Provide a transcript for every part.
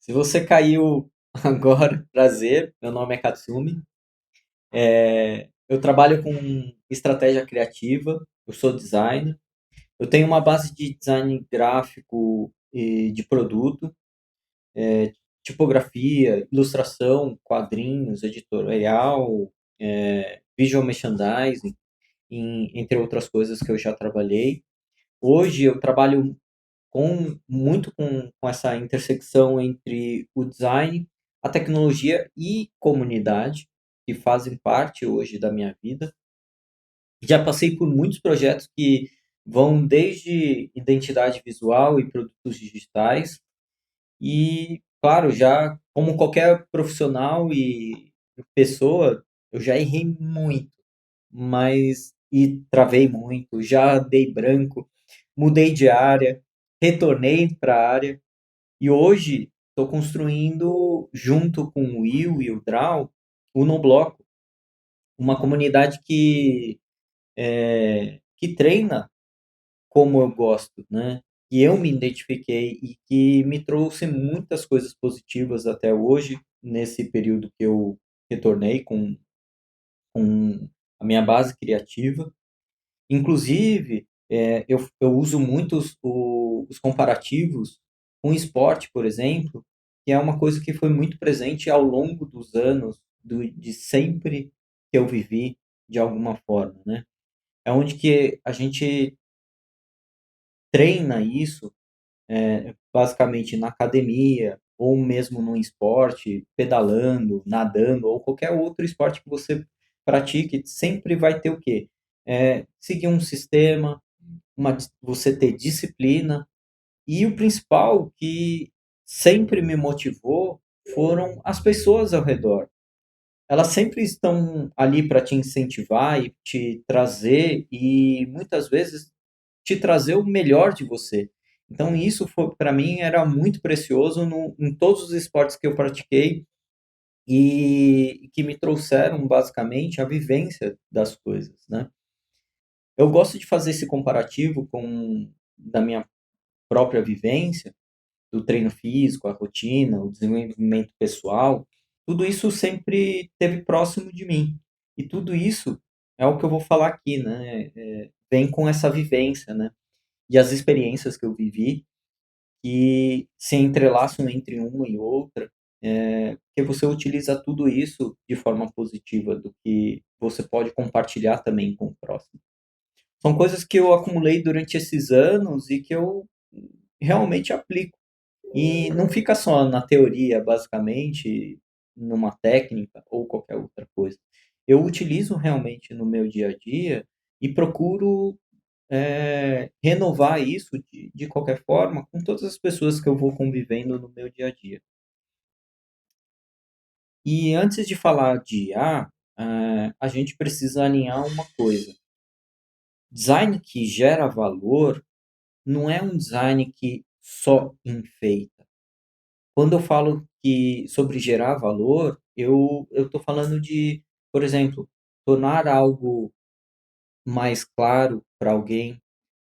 Se você caiu agora, prazer, meu nome é Katsumi. Eu trabalho com estratégia criativa, eu sou designer. Eu tenho uma base de design gráfico e de produto, tipografia, ilustração, quadrinhos, editorial, visual merchandising, entre outras coisas que eu já trabalhei. Hoje eu trabalho com essa intersecção entre o design, a tecnologia e comunidade, que fazem parte hoje da minha vida. Já passei por muitos projetos que vão desde identidade visual e produtos digitais, e, claro, já como qualquer profissional e pessoa, eu já errei muito, mas e travei muito, já dei branco, mudei de área, retornei para a área e hoje estou construindo, junto com o Will e o Drau, o Nobloco, uma comunidade que treina como eu gosto, né? E eu me identifiquei e que me trouxe muitas coisas positivas até hoje, nesse período que eu retornei com a minha base criativa. Inclusive, eu uso muito os comparativos com esporte, por exemplo, que é uma coisa que foi muito presente ao longo dos anos, de sempre que eu vivi, de alguma forma, né? É onde que a gente treina isso, basicamente na academia, ou mesmo no esporte, pedalando, nadando, ou qualquer outro esporte que você pratique, sempre vai ter o quê? Seguir um sistema, você ter disciplina. E o principal que sempre me motivou foram as pessoas ao redor. Elas sempre estão ali para te incentivar e te trazer, e muitas vezes te trazer o melhor de você. Então, isso para mim era muito precioso em todos os esportes que eu pratiquei e que me trouxeram basicamente a vivência das coisas, né? Eu gosto de fazer esse comparativo com da minha própria vivência, do treino físico, a rotina, o desenvolvimento pessoal, tudo isso sempre esteve próximo de mim. E tudo isso é o que eu vou falar aqui, né? Vem com essa vivência, né? E as experiências que eu vivi que se entrelaçam entre uma e outra, que você utiliza tudo isso de forma positiva, do que você pode compartilhar também com o próximo. São coisas que eu acumulei durante esses anos e que eu realmente aplico. E não fica só na teoria, basicamente, numa técnica ou qualquer outra coisa. Eu utilizo realmente no meu dia a dia e procuro renovar isso de qualquer forma com todas as pessoas que eu vou convivendo no meu dia a dia. E antes de falar de IA, a gente precisa alinhar uma coisa. Design que gera valor não é um design que só enfeita. Quando eu falo sobre gerar valor, eu estou falando de, por exemplo, tornar algo mais claro para alguém,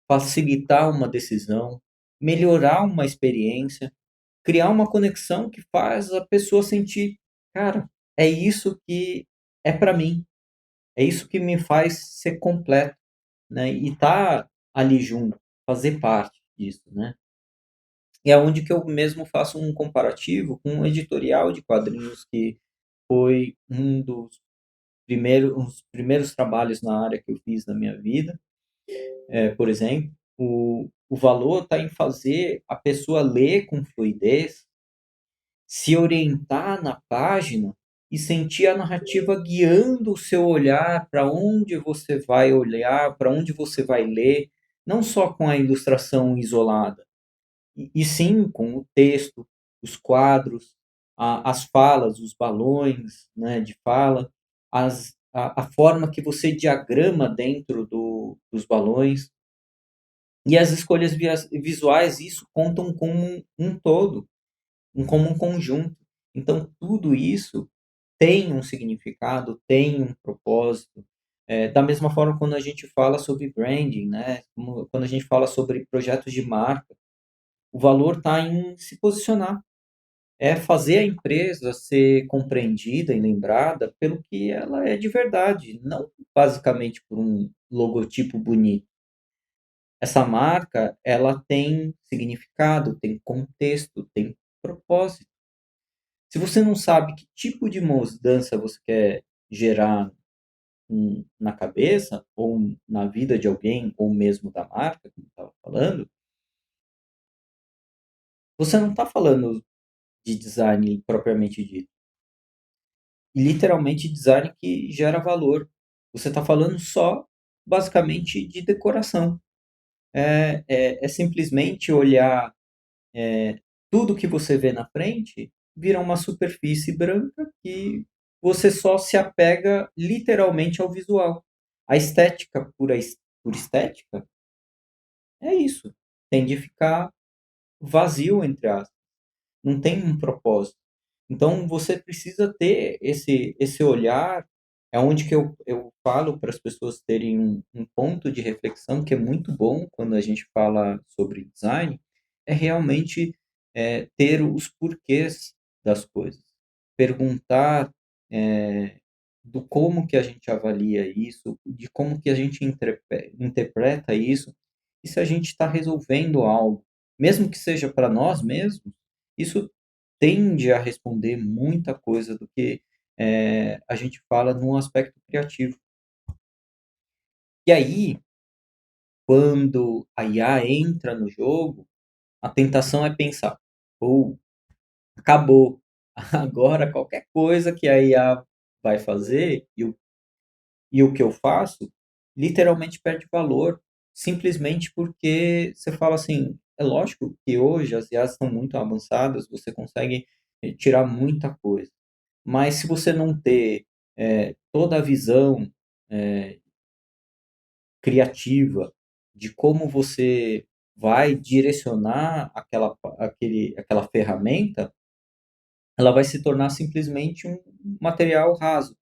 facilitar uma decisão, melhorar uma experiência, criar uma conexão que faz a pessoa sentir, cara, é isso que é para mim, é isso que me faz ser completo, né? E tá ali junto, fazer parte disso, né? E é onde que eu mesmo faço um comparativo com um editorial de quadrinhos que foi um dos primeiros trabalhos na área que eu fiz na minha vida. Por exemplo, o valor está em fazer a pessoa ler com fluidez, se orientar na página e sentir a narrativa guiando o seu olhar para onde você vai olhar, para onde você vai ler, não só com a ilustração isolada, e sim com o texto, os quadros, as falas, os balões, né, de fala, a forma que você diagrama dentro dos balões. E as escolhas visuais, isso contam como um todo, como um conjunto. Então, tudo isso tem um significado, tem um propósito. Da mesma forma, quando a gente fala sobre branding, né? Quando a gente fala sobre projetos de marca, o valor está em se posicionar. é fazer a empresa ser compreendida e lembrada pelo que ela é de verdade, não basicamente por um logotipo bonito. Essa marca, ela tem significado, tem contexto, tem propósito. Se você não sabe que tipo de mudança você quer gerar na cabeça, ou na vida de alguém, ou mesmo da marca, como estava falando, você não está falando de design propriamente dito. E literalmente design que gera valor. Você está falando só, basicamente, de decoração. É simplesmente olhar tudo que você vê na frente, vira uma superfície branca que você só se apega literalmente ao visual. A estética por estética é isso. Tem de ficar vazio, entre aspas. Não tem um propósito. Então você precisa ter esse olhar, é onde que eu falo para as pessoas terem um ponto de reflexão que é muito bom quando a gente fala sobre design, é realmente ter os porquês das coisas. Perguntar do como que a gente avalia isso, de como que a gente interpreta isso, e se a gente está resolvendo algo, mesmo que seja para nós mesmos, isso tende a responder muita coisa do que a gente fala num aspecto criativo. E aí, quando a IA entra no jogo, a tentação é pensar: "Pô, acabou. Agora qualquer coisa que a IA vai fazer e o que eu faço, literalmente perde valor, simplesmente porque você fala assim, é lógico que hoje as IAs são muito avançadas, você consegue tirar muita coisa. Mas se você não ter toda a visão criativa de como você vai direcionar aquela ferramenta, ela vai se tornar simplesmente um material raso,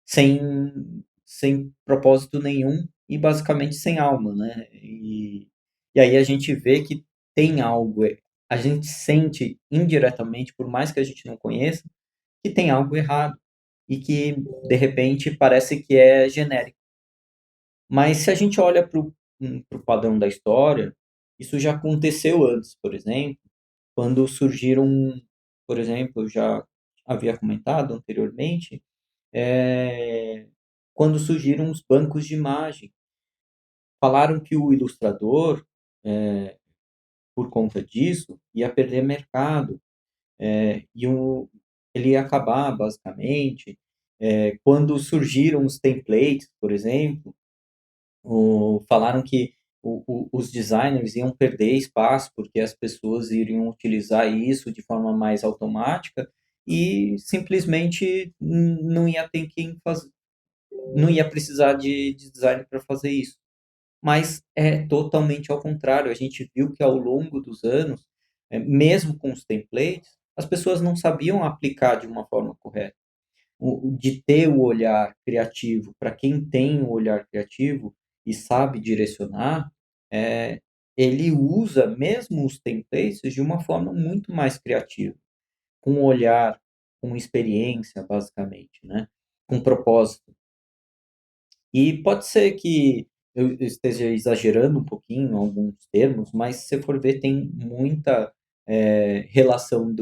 sem propósito nenhum e basicamente sem alma, né? E aí a gente vê que tem algo, a gente sente indiretamente, por mais que a gente não conheça, que tem algo errado e que de repente parece que é genérico. Mas se a gente olha para o padrão da história, isso já aconteceu antes, por exemplo, quando surgiram, por exemplo, eu já havia comentado anteriormente, eh, quando surgiram os bancos de imagem. Falaram que o ilustrador, por conta disso, ia perder mercado, e ele ia acabar, basicamente. Quando surgiram os templates, por exemplo, falaram que os designers iam perder espaço, porque as pessoas iriam utilizar isso de forma mais automática e simplesmente não ia ter quem fazer, não ia precisar de design para fazer isso. Mas é totalmente ao contrário. A gente viu que ao longo dos anos, mesmo com os templates, as pessoas não sabiam aplicar de uma forma correta. De ter o olhar criativo, para quem tem o olhar criativo e sabe direcionar, ele usa mesmo os templates de uma forma muito mais criativa, com olhar, com experiência, basicamente, né? Com propósito. E pode ser que eu esteja exagerando um pouquinho em alguns termos, mas se você for ver, tem muita, relação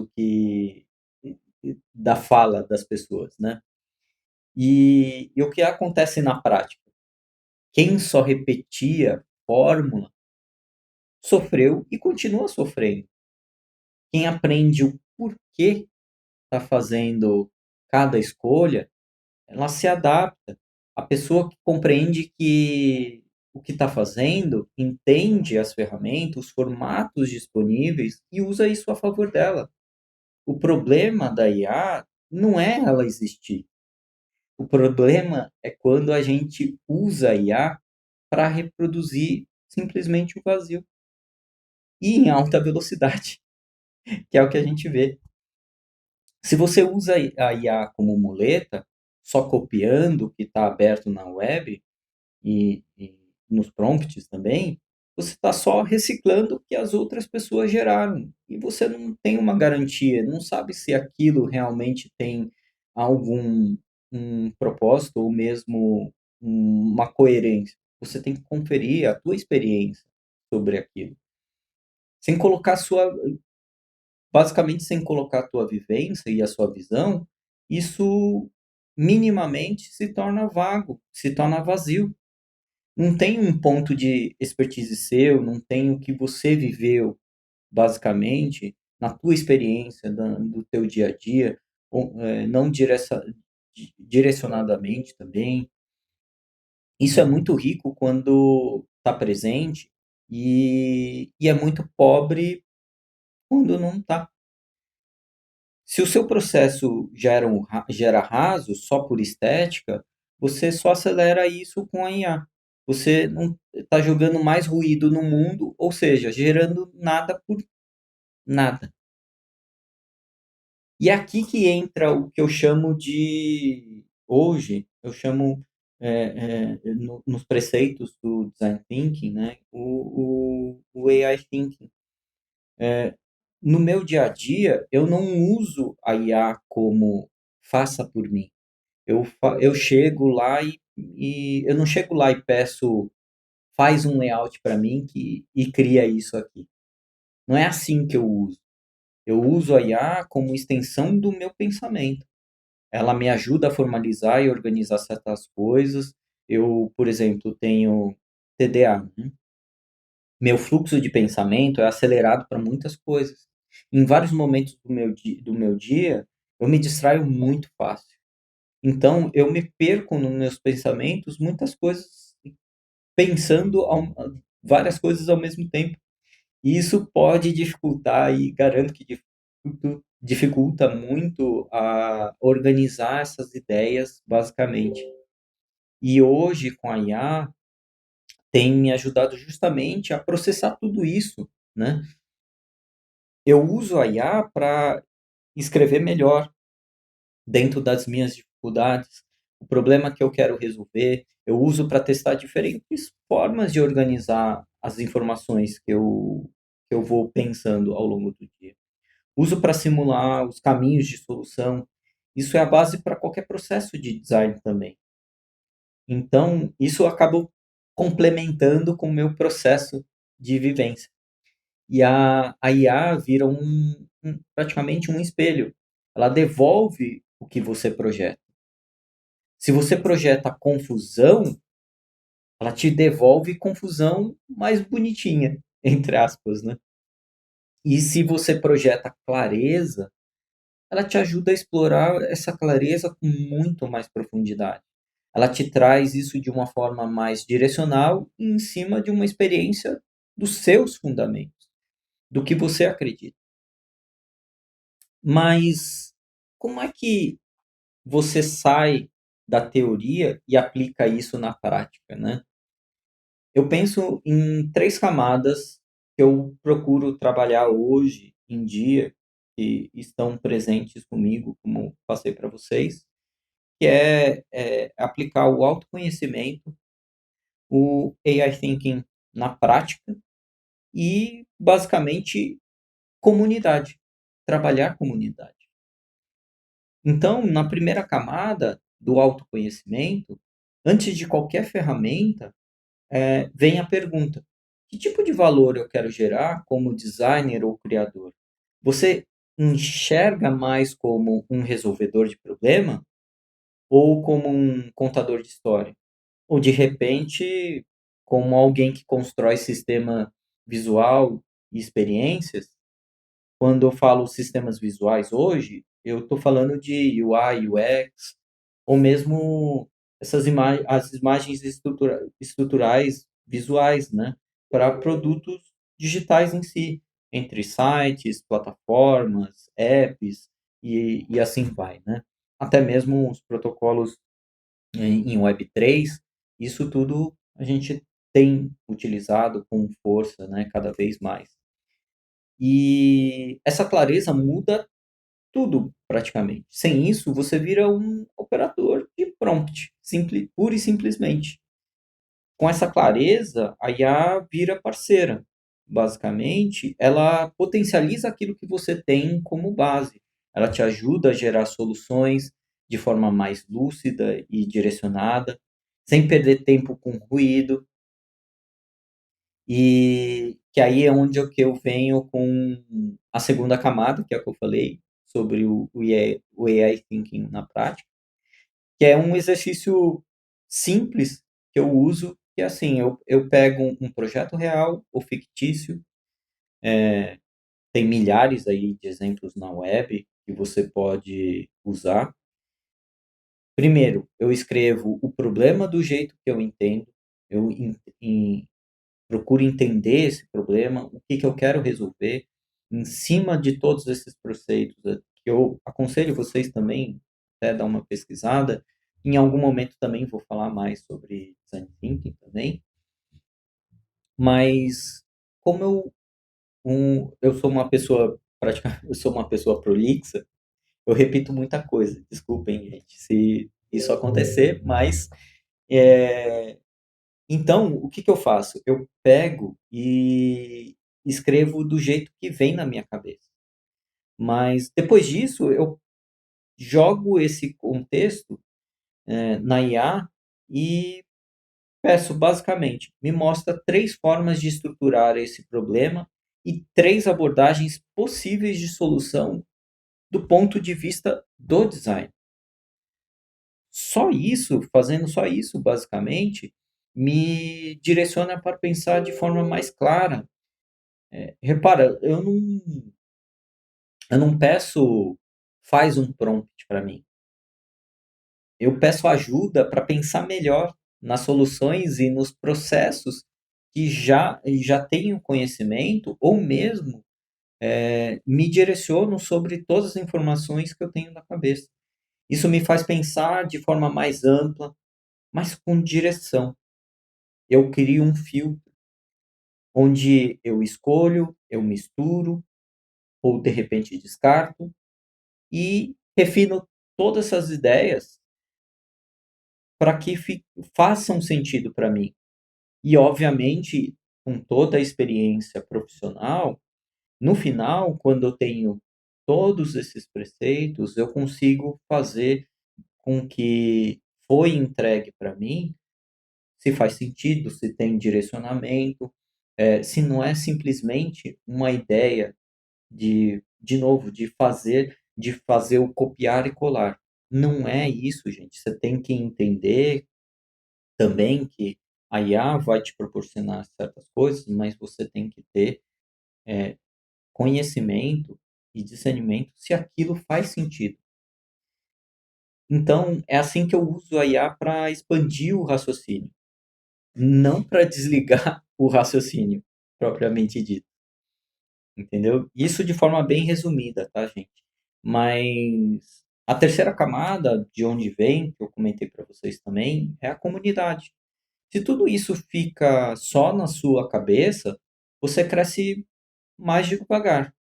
da fala das pessoas, né. E o que acontece na prática? Quem só repetia fórmula, sofreu e continua sofrendo. Quem aprende o porquê está fazendo cada escolha, ela se adapta. A pessoa que compreende que o que está fazendo, entende as ferramentas, os formatos disponíveis e usa isso a favor dela. O problema da IA não é ela existir. O problema é quando a gente usa a IA para reproduzir simplesmente o vazio e em alta velocidade, que é o que a gente vê. Se você usa a IA como muleta, só copiando o que está aberto na web, e nos prompts também, você está só reciclando o que as outras pessoas geraram. E você não tem uma garantia, não sabe se aquilo realmente tem algum um propósito ou mesmo uma coerência. Você tem que conferir a tua experiência sobre aquilo. Sem colocar sua basicamente sem colocar a tua vivência e a sua visão, isso minimamente se torna vago, se torna vazio. Não tem um ponto de expertise seu, não tem o que você viveu, basicamente, na tua experiência, do teu dia a dia, não direcionadamente também. Isso é muito rico quando está presente e é muito pobre quando não está. Se o seu processo gera raso só por estética, você só acelera isso com a IA. Você não está jogando mais ruído no mundo, ou seja, gerando nada por nada. E é aqui que entra o que eu chamo de, hoje, eu chamo, nos preceitos do Design Thinking, né, o AI Thinking. No meu dia a dia, eu não uso a IA como faça por mim. Eu chego lá e eu não chego lá e peço, faz um layout para mim e cria isso aqui. Não é assim que eu uso. Eu uso a IA como extensão do meu pensamento. Ela me ajuda a formalizar e organizar certas coisas. Eu, por exemplo, tenho TDA, né? Meu fluxo de pensamento é acelerado para muitas coisas. Em vários momentos do meu dia, eu me distraio muito fácil. Então, eu me perco nos meus pensamentos, muitas coisas, pensando várias coisas ao mesmo tempo. E isso pode dificultar, e garanto que dificulta muito a organizar essas ideias, basicamente. E hoje, com a IA, tem me ajudado justamente a processar tudo isso, né? Eu uso a IA para escrever melhor, dentro das minhas dificuldades, o problema que eu quero resolver. Eu uso para testar diferentes formas de organizar as informações que eu vou pensando ao longo do dia. Uso para simular os caminhos de solução. Isso é a base para qualquer processo de design também. Então, isso acabou complementando com o meu processo de vivência. E a IA vira praticamente um espelho. Ela devolve o que você projeta. Se você projeta confusão, ela te devolve confusão mais bonitinha, entre aspas, né? E se você projeta clareza, ela te ajuda a explorar essa clareza com muito mais profundidade. Ela te traz isso de uma forma mais direcional e em cima de uma experiência dos seus fundamentos, do que você acredita. Mas como é que você sai da teoria e aplica isso na prática, né? Eu penso em 3 camadas que eu procuro trabalhar hoje em dia, que estão presentes comigo, como passei para vocês, que é aplicar o autoconhecimento, o AI Thinking na prática e, basicamente, comunidade, trabalhar comunidade. Então, na primeira camada do autoconhecimento, antes de qualquer ferramenta, vem a pergunta: que tipo de valor eu quero gerar como designer ou criador? Você enxerga mais como um resolvedor de problema ou como um contador de história? Ou de repente, como alguém que constrói sistema visual e experiências? Quando eu falo sistemas visuais hoje, eu estou falando de UI, UX, ou mesmo as imagens estruturais visuais, né, para produtos digitais em si, entre sites, plataformas, apps e assim vai, né? Até mesmo os protocolos em Web3, isso tudo a gente tem utilizado com força, né, cada vez mais. E essa clareza muda tudo, praticamente. Sem isso, você vira um operador de prompt, pura e simplesmente. Com essa clareza, a IA vira parceira. Basicamente, ela potencializa aquilo que você tem como base. Ela te ajuda a gerar soluções de forma mais lúcida e direcionada, sem perder tempo com ruído. E que aí é onde eu venho com a segunda camada, que é o que eu falei sobre o AI Thinking na prática, que é um exercício simples que eu uso, que é assim, eu pego um projeto real ou fictício, tem milhares aí de exemplos na web que você pode usar. Primeiro, eu escrevo o problema do jeito que eu entendo, eu procuro entender esse problema, o que que eu quero resolver, em cima de todos esses preceitos, que eu aconselho vocês também até dar uma pesquisada. Em algum momento também vou falar mais sobre design thinking também, mas como eu sou uma pessoa praticamente, eu sou uma pessoa prolixa, eu repito muita coisa. Desculpem, gente, se isso acontecer, mas é, então, o que que eu faço? Eu pego e escrevo do jeito que vem na minha cabeça. Mas depois disso, eu jogo esse contexto, na IA e peço basicamente, me mostra 3 formas de estruturar esse problema e 3 abordagens possíveis de solução do ponto de vista do design. Só isso, fazendo só isso basicamente, me direciona para pensar de forma mais clara. Repara, eu não peço faz um prompt para mim. Eu peço ajuda para pensar melhor nas soluções e nos processos que já tenho conhecimento ou mesmo me direciono sobre todas as informações que eu tenho na cabeça. Isso me faz pensar de forma mais ampla, mas com direção. Eu crio um filtro onde eu escolho, eu misturo ou de repente descarto e refino todas essas ideias para que façam sentido para mim. E, obviamente, com toda a experiência profissional, no final, quando eu tenho todos esses preceitos, eu consigo fazer com que foi entregue para mim, se faz sentido, se tem direcionamento, se não é simplesmente uma ideia de novo, de fazer o copiar e colar. Não é isso, gente. Você tem que entender também que a IA vai te proporcionar certas coisas, mas você tem que ter conhecimento e discernimento se aquilo faz sentido. Então, é assim que eu uso a IA para expandir o raciocínio, não para desligar o raciocínio propriamente dito. Entendeu? Isso de forma bem resumida, tá, gente? Mas a terceira camada, de onde vem, que eu comentei para vocês também, é a comunidade. Se tudo isso fica só na sua cabeça, você cresce mais devagar.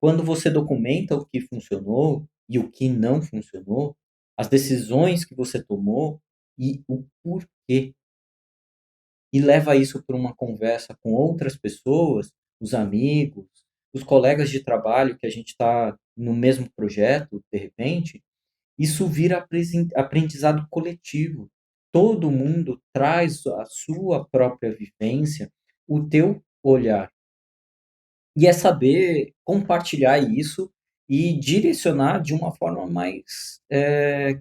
Quando você documenta o que funcionou e o que não funcionou, as decisões que você tomou e o porquê, e leva isso para uma conversa com outras pessoas, os amigos, os colegas de trabalho que a gente está no mesmo projeto, de repente, isso vira aprendizado coletivo. Todo mundo traz a sua própria vivência, o teu olhar. E é saber compartilhar isso e direcionar de uma forma mais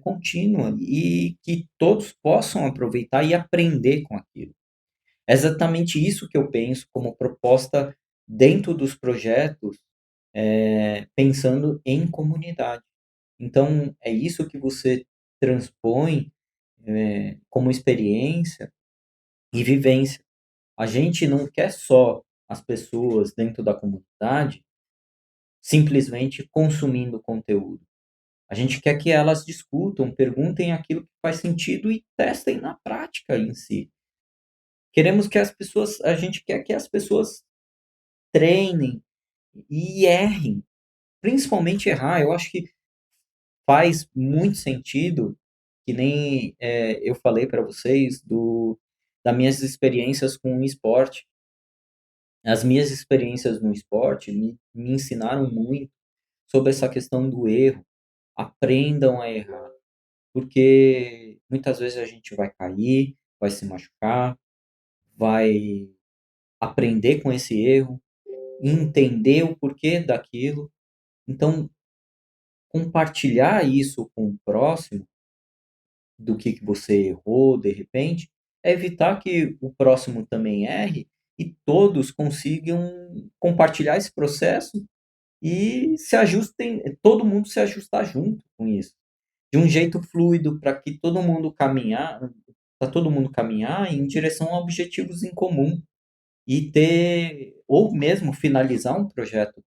contínua e que todos possam aproveitar e aprender com aquilo. É exatamente isso que eu penso como proposta dentro dos projetos, pensando em comunidade. Então, é isso que você transpõe, como experiência e vivência. A gente não quer só as pessoas dentro da comunidade simplesmente consumindo conteúdo. A gente quer que elas discutam, perguntem aquilo que faz sentido e testem na prática em si. Queremos que as pessoas A gente quer que as pessoas treinem e errem, principalmente errar. Eu acho que faz muito sentido, que nem eu falei para vocês das minhas experiências com o esporte. As minhas experiências no esporte me ensinaram muito sobre essa questão do erro. Aprendam a errar, porque muitas vezes a gente vai cair, vai se machucar, vai aprender com esse erro, entender o porquê daquilo. Então, compartilhar isso com o próximo, do que você errou de repente, é evitar que o próximo também erre e todos consigam compartilhar esse processo e se ajustem, todo mundo se ajustar junto com isso, de um jeito fluido para que todo mundo caminhar em direção a objetivos em comum e ter ou mesmo finalizar um projeto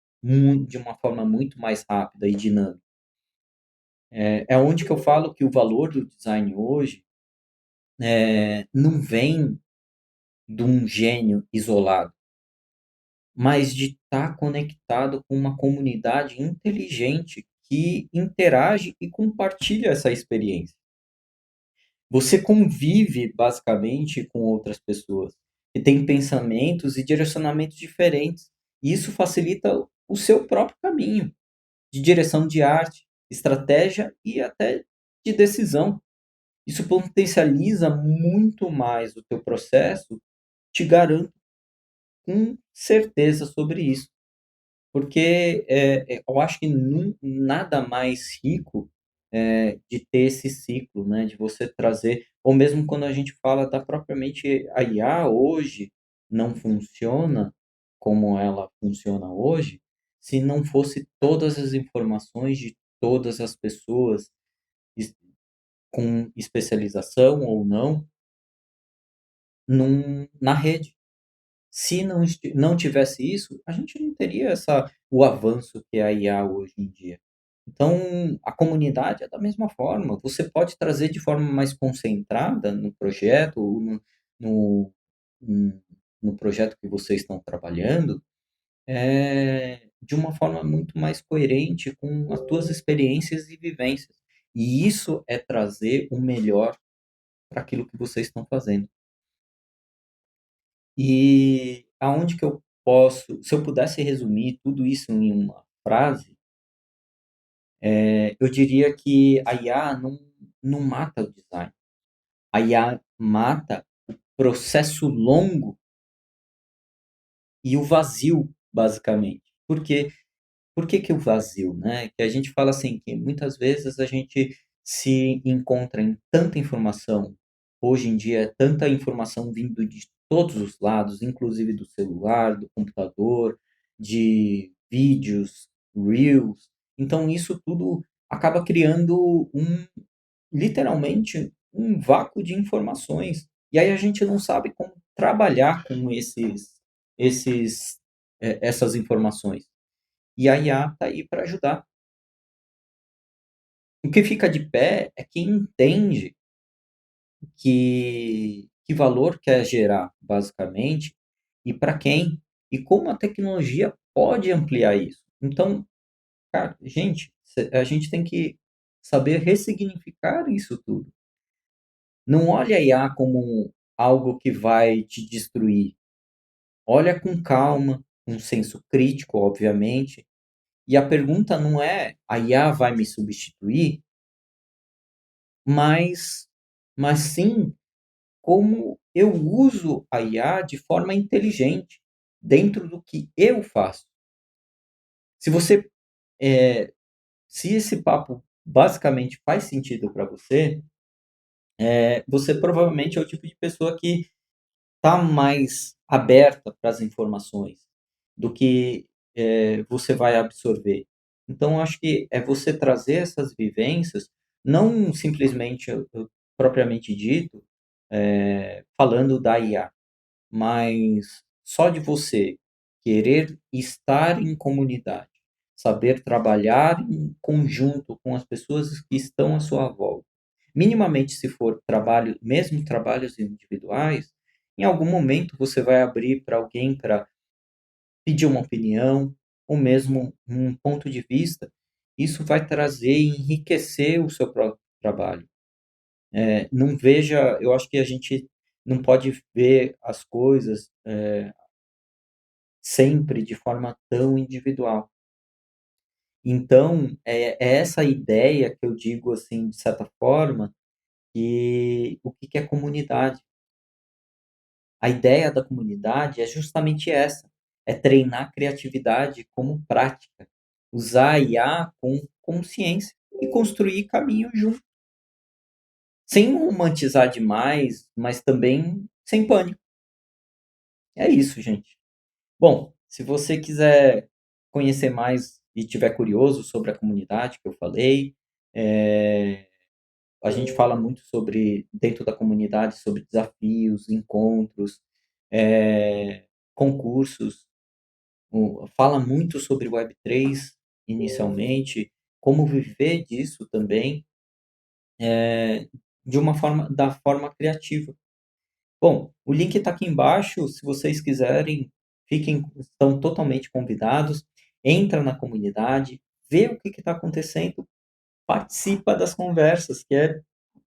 de uma forma muito mais rápida e dinâmica. É onde que eu falo que o valor do design hoje não vem de um gênio isolado, mas de estar conectado com uma comunidade inteligente que interage e compartilha essa experiência. Você convive basicamente com outras pessoas que têm pensamentos e direcionamentos diferentes. E isso facilita o seu próprio caminho de direção de arte, estratégia e até de decisão. Isso potencializa muito mais o teu processo, te garanto com certeza sobre isso. Porque eu acho que nada mais rico de ter esse ciclo, né? De você trazer, ou mesmo quando a gente fala da propriamente a IA hoje não funciona como ela funciona hoje, se não fosse todas as informações de todas as pessoas es- com especialização ou não na rede. Se não tivesse isso, a gente não teria o avanço que é a IA hoje em dia. Então, a comunidade é da mesma forma. Você pode trazer de forma mais concentrada no projeto, ou no, no, no projeto que vocês estão trabalhando, de uma forma muito mais coerente com as tuas experiências e vivências. E isso é trazer o melhor para aquilo que vocês estão fazendo. E aonde que eu posso, se eu pudesse resumir tudo isso em uma frase, eu diria que a IA não mata o design. A IA mata processo longo e o vazio, basicamente. Por que que o vazio, né? Que a gente fala assim, que muitas vezes a gente se encontra em tanta informação, hoje em dia é tanta informação vindo de todos os lados, inclusive do celular, do computador, de vídeos, reels. Então isso tudo acaba criando literalmente um vácuo de informações. E aí a gente não sabe como trabalhar com essas informações. E a IA está aí para ajudar. O que fica de pé é quem entende que valor quer gerar, basicamente, e para quem, e como a tecnologia pode ampliar isso. Então, cara, gente, a gente tem que saber ressignificar isso tudo. Não olha a IA como algo que vai te destruir. Olha com calma, com senso crítico, obviamente. E a pergunta não é: a IA vai me substituir? Mas mas sim como eu uso a IA de forma inteligente, dentro do que eu faço. Se você, eh, se esse papo basicamente faz sentido para você, você provavelmente é o tipo de pessoa que está mais aberta para as informações do que, você vai absorver. Então acho que é você trazer essas vivências, não simplesmente, propriamente dito, falando da IA, mas só de você querer estar em comunidade, saber trabalhar em conjunto com as pessoas que estão à sua volta. Minimamente, se for trabalho, mesmo trabalhos individuais, em algum momento você vai abrir para alguém para pedir uma opinião ou mesmo um ponto de vista. Isso vai trazer e enriquecer o seu próprio trabalho. Não veja, eu acho que a gente não pode ver as coisas sempre de forma tão individual. Então, é essa ideia que eu digo, assim, de certa forma, que o que que é comunidade? A ideia da comunidade é justamente essa, é treinar a criatividade como prática, usar a IA com consciência e construir caminho junto, sem romantizar demais, mas também sem pânico. É isso, gente. Bom, se você quiser conhecer mais e tiver curioso sobre a comunidade que eu falei, eh, a gente fala muito sobre, dentro da comunidade, sobre desafios, encontros, concursos, fala muito sobre Web3 inicialmente, como viver disso também, de uma forma, da forma criativa. Bom, o link está aqui embaixo, se vocês quiserem, estão totalmente convidados, entra na comunidade, vê o que está acontecendo, participa das conversas,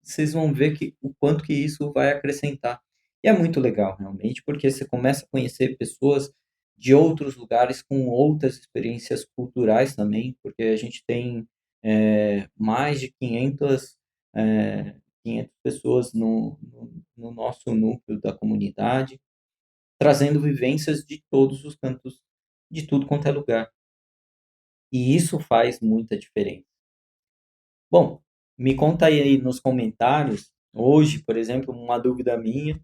vocês vão ver o quanto que isso vai acrescentar. E é muito legal, realmente, porque você começa a conhecer pessoas de outros lugares com outras experiências culturais também, porque a gente tem mais de 500 pessoas no nosso núcleo da comunidade, trazendo vivências de todos os cantos, de tudo quanto é lugar. E isso faz muita diferença. Bom, me conta aí nos comentários, hoje, por exemplo, uma dúvida minha.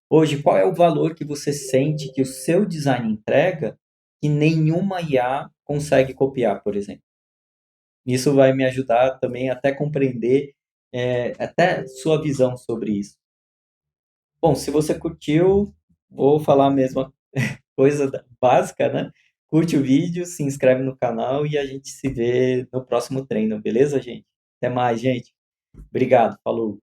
Hoje, qual é o valor que você sente que o seu design entrega que nenhuma IA consegue copiar, por exemplo? Isso vai me ajudar também até compreender, até sua visão sobre isso. Bom, se você curtiu, vou falar a mesma coisa básica, né? Curte o vídeo, se inscreve no canal e a gente se vê no próximo treino, beleza, gente? Até mais, gente. Obrigado, falou.